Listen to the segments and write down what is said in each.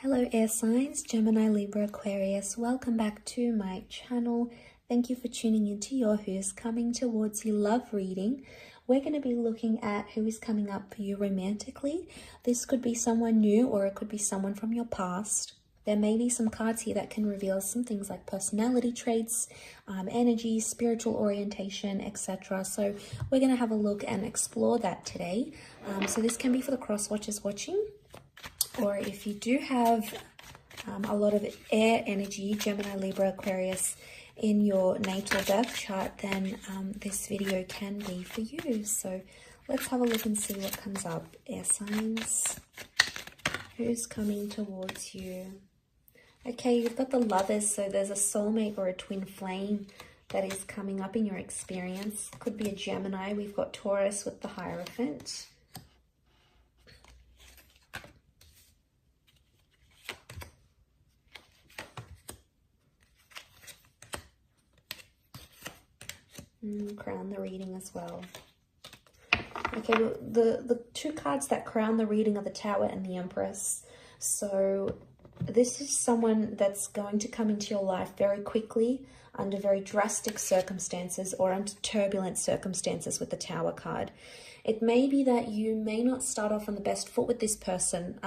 Hello air signs, Gemini, Libra, Aquarius. Welcome back to my channel. Thank you for tuning into your Who's Coming Towards You love reading. We're going to be looking at who is coming up for you romantically. This could be someone new or it could be someone from your past. There may be some cards here that can reveal some things like personality traits, energy, spiritual orientation, etc. So we're going to have a look and explore that today. So this can be for the cross watchers watching. Or if you do have a lot of air energy, Gemini, Libra, Aquarius, in your natal birth chart, then this video can be for you. So let's have a look and see what comes up. Air signs. Who's coming towards you? Okay, you've got the Lovers, so there's a soulmate or a twin flame that is coming up in your experience. Could be a Gemini. We've got Taurus with the Hierophant. Crown the reading as well. Okay, well, the two cards that crown the reading are the Tower and the Empress. So this is someone that's going to come into your life very quickly under very drastic circumstances or under turbulent circumstances with the Tower card. It may be that you may not start off on the best foot with this person,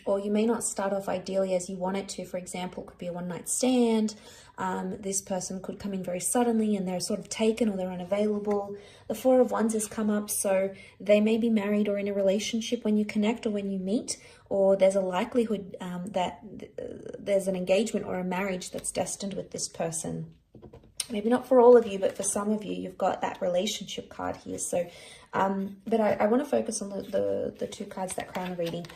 or you may not start off ideally as you want it to. For example, it could be a one-night stand. This person could come in very suddenly and they're sort of taken or they're unavailable. The Four of Wands has come up, so they may be married or in a relationship when you connect or when you meet, or there's a likelihood that there's an engagement or a marriage that's destined with this person. Maybe not for all of you, but for some of you, you've got that relationship card here. So, but I want to focus on the two cards that crown the reading.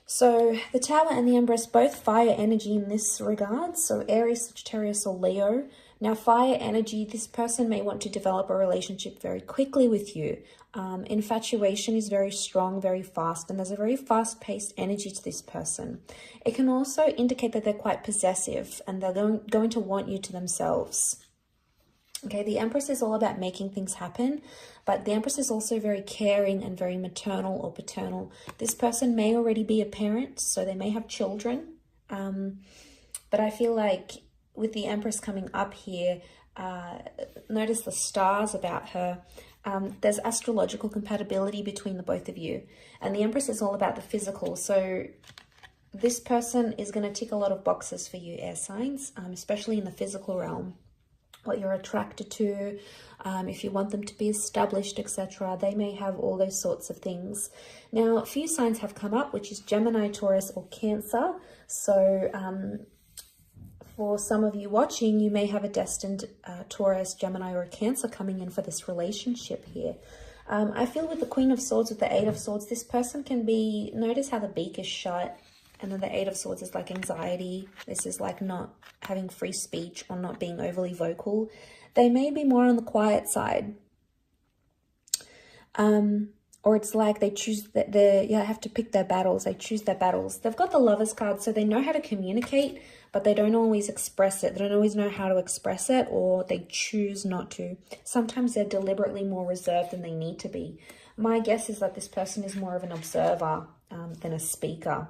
So the Tower and the Empress, both fire energy in this regard. So Aries, Sagittarius, or Leo. Now, fire energy, this person may want to develop a relationship very quickly with you. Infatuation is very strong, very fast, and there's a very fast-paced energy to this person. It can also indicate that they're quite possessive and they're going to want you to themselves. Okay, the Empress is all about making things happen, but the Empress is also very caring and very maternal or paternal. This person may already be a parent, so they may have children. But I feel like with the Empress coming up here, notice the stars about her. There's astrological compatibility between the both of you. And the Empress is all about the physical. So this person is going to tick a lot of boxes for you, air signs, especially in the physical realm. What you're attracted to, if you want them to be established, etc. They may have all those sorts of things. Now, a few signs have come up, which is Gemini, Taurus, or Cancer. So for some of you watching, you may have a destined Taurus, Gemini, or Cancer coming in for this relationship here. I feel with the Queen of Swords, with the Eight of Swords, this person can be, notice how the beak is shut. And then the Eight of Swords is like anxiety. This is like not having free speech or not being overly vocal. They may be more on the quiet side. Or it's like they choose, they have to pick their battles. They choose their battles. They've got the Lovers card, so they know how to communicate, but they don't always express it. They don't always know how to express it, or they choose not to. Sometimes they're deliberately more reserved than they need to be. My guess is that this person is more of an observer than a speaker.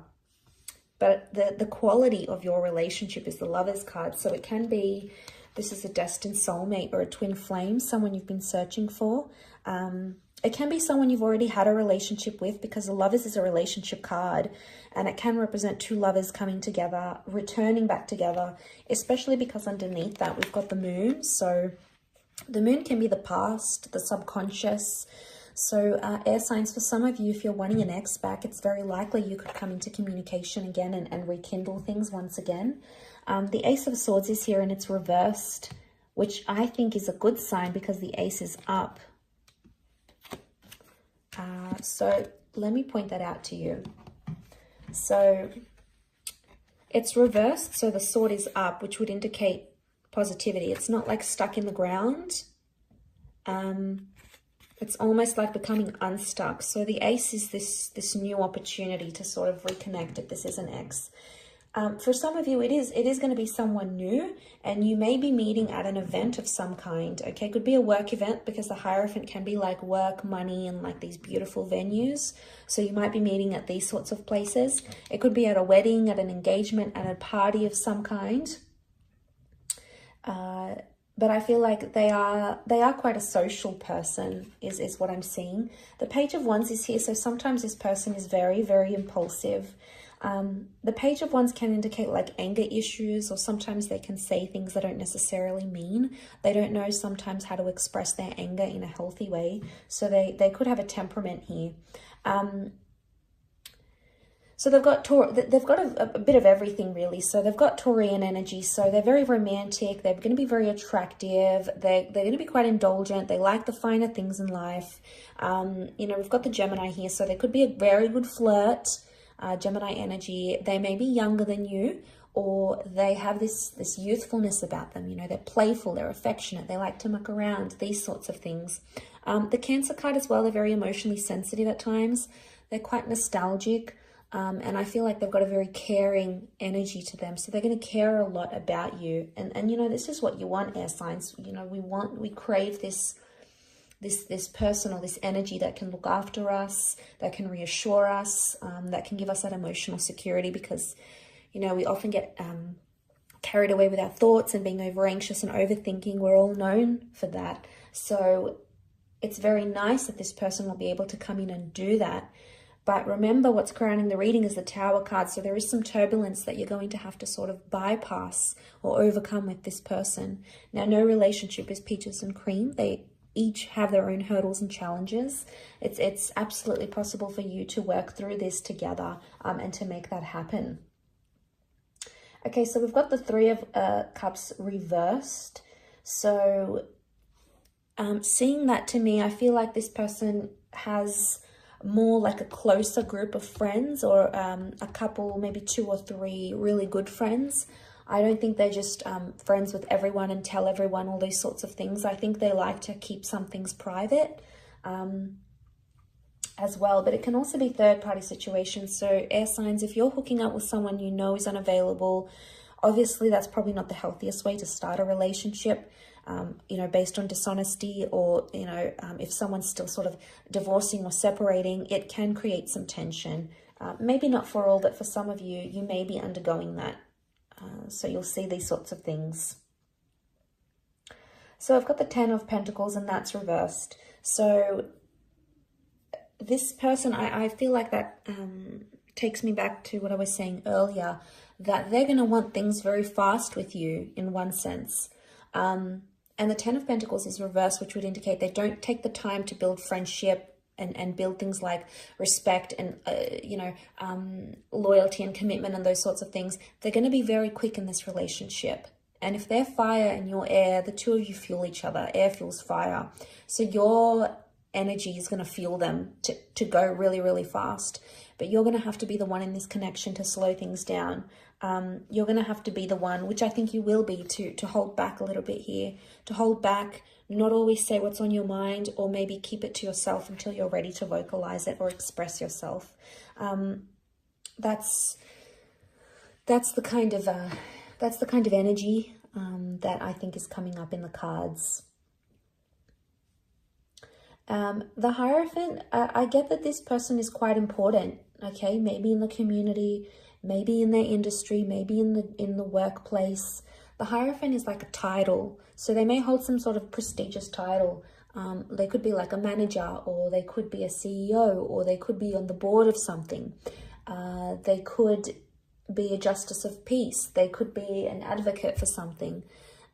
But the quality of your relationship is the Lovers card. So it can be, this is a destined soulmate or a twin flame, someone you've been searching for. It can be someone you've already had a relationship with, because the Lovers is a relationship card. And it can represent two lovers coming together, returning back together, especially because underneath that we've got the Moon. So the Moon can be the past, the subconscious. So air signs, for some of you, if you're wanting an ex back, it's very likely you could come into communication again and rekindle things once again. The Ace of Swords is here and it's reversed, which I think is a good sign because the Ace is up. So let me point that out to you. So it's reversed, so the sword is up, which would indicate positivity. It's not like stuck in the ground. It's almost like becoming unstuck. So the Ace is this new opportunity to sort of reconnect if this is an ex. For some of you, it is going to be someone new, and you may be meeting at an event of some kind, okay? Could be a work event, because the Hierophant can be like work, money, and like these beautiful venues. So you might be meeting at these sorts of places. It could be at a wedding, at an engagement, at a party of some kind. But I feel like they are quite a social person, is what I'm seeing. The Page of Wands is here, so sometimes this person is very, very impulsive. The Page of Wands can indicate like anger issues, or sometimes they can say things they don't necessarily mean. They don't know sometimes how to express their anger in a healthy way. So they could have a temperament here. So they've got a bit of everything really. So they've got Taurian energy. So they're very romantic. They're going to be very attractive. They're going to be quite indulgent. They like the finer things in life. You know, we've got the Gemini here. So they could be a very good flirt. Gemini energy. They may be younger than you, or they have this youthfulness about them. You know, they're playful, they're affectionate, they like to muck around, these sorts of things. The Cancer card as well, they're very emotionally sensitive at times. They're quite nostalgic, and I feel like they've got a very caring energy to them. So they're going to care a lot about you. And you know, this is what you want, air signs. You know, we crave this person or this energy that can look after us, that can reassure us, that can give us that emotional security, because, you know, we often get carried away with our thoughts and being over anxious and overthinking. We're all known for that. So it's very nice that this person will be able to come in and do that. But remember, what's crowning the reading is the Tower card. So there is some turbulence that you're going to have to sort of bypass or overcome with this person. Now, no relationship is peaches and cream. They each have their own hurdles and challenges. It's absolutely possible for you to work through this together and to make that happen. Okay, so we've got the Three of Cups reversed. So seeing that, to me, I feel like this person has more like a closer group of friends, or a couple, maybe 2 or 3 really good friends. I don't think they're just friends with everyone and tell everyone all these sorts of things. I think they like to keep some things private as well. But it can also be third-party situations. So air signs, if you're hooking up with someone you know is unavailable, obviously that's probably not the healthiest way to start a relationship, you know, based on dishonesty, or, you know, if someone's still sort of divorcing or separating, it can create some tension. Maybe not for all, but for some of you, you may be undergoing that. So you'll see these sorts of things. So I've got the Ten of Pentacles, and that's reversed. So this person, I feel like that takes me back to what I was saying earlier, that they're going to want things very fast with you in one sense. And the Ten of Pentacles is reversed, which would indicate they don't take the time to build friendship and build things like respect and, you know, loyalty and commitment and those sorts of things. They're going to be very quick in this relationship. And if they're fire and you're air, the two of you fuel each other. Air fuels fire. So your energy is going to fuel them to go really, really fast. But you're going to have to be the one in this connection to slow things down. You're going to have to be the one, which I think you will be, to hold back a little bit here. To hold back, not always say what's on your mind, or maybe keep it to yourself until you're ready to vocalize it or express yourself. That's the kind of energy that I think is coming up in the cards. The Hierophant, I get that this person is quite important, okay? Maybe in the community, maybe in their industry, maybe in the workplace. The Hierophant is like a title, so they may hold some sort of prestigious title. They could be like a manager, or they could be a CEO, or they could be on the board of something. They could be a justice of peace. They could be an advocate for something.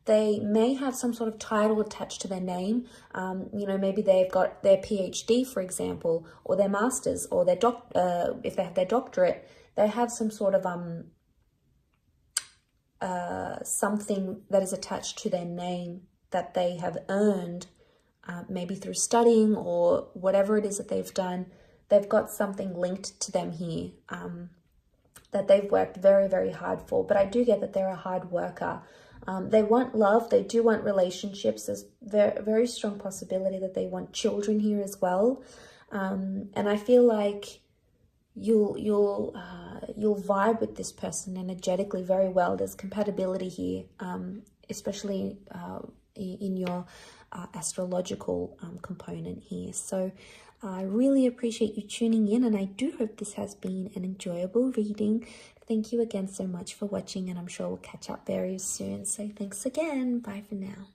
They may have some sort of title attached to their name. You know, maybe they've got their PhD, for example, or their master's, or their if they have their doctorate, they have some sort of something that is attached to their name that they have earned, maybe through studying or whatever it is that they've done. They've got something linked to them here that they've worked very, very hard for. But I do get that they're a hard worker. They want love. They do want relationships. There's a very strong possibility that they want children here as well. And I feel like you'll vibe with this person energetically very well. There's compatibility here, especially in your astrological component here. So I really appreciate you tuning in, and I do hope this has been an enjoyable reading. Thank you again so much for watching, and I'm sure we'll catch up very soon. So thanks again. Bye for now.